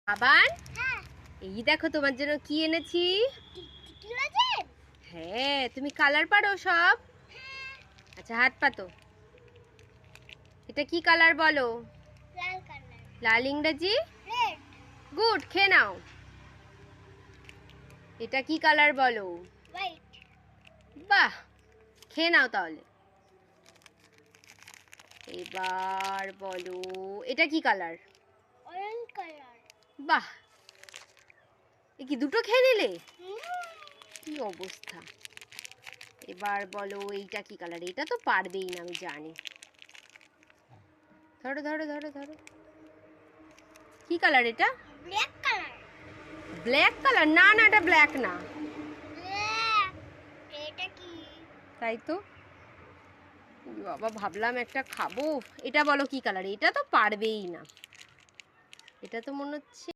আবার এই দেখো তোমার জন্য কি এনেছি। হ্যাঁ, তুমি কালার পারো সব? আচ্ছা, হাত পাতো। এটা কি কালার বলো? লাল কালার। লাল ইংরেজি? রেড। গুড, খেয়ে নাও। এটা কি কালার বলো? হোয়াইট। বাহ, খেয়ে নাও তাহলে। এবার বলো, এটা কি কালার? Orange colour. বাহ, এ কি দুটো খেয়ে নিলে? কি অবস্থা। এবার বলো এইটা কি কালার? এটা তো পারবেই না, আমি জানি। ধরো ধরো ধরো ধরো। কি কালার এটা? Black colour. Black colour? না না, এটা ব্ল্যাক না। এটা কি? তাই তো বাবা, ভাবলাম একটা খাবো। এটা বলো কি কালার? এটা তো পারবেই না। এটা তো মনে হচ্ছে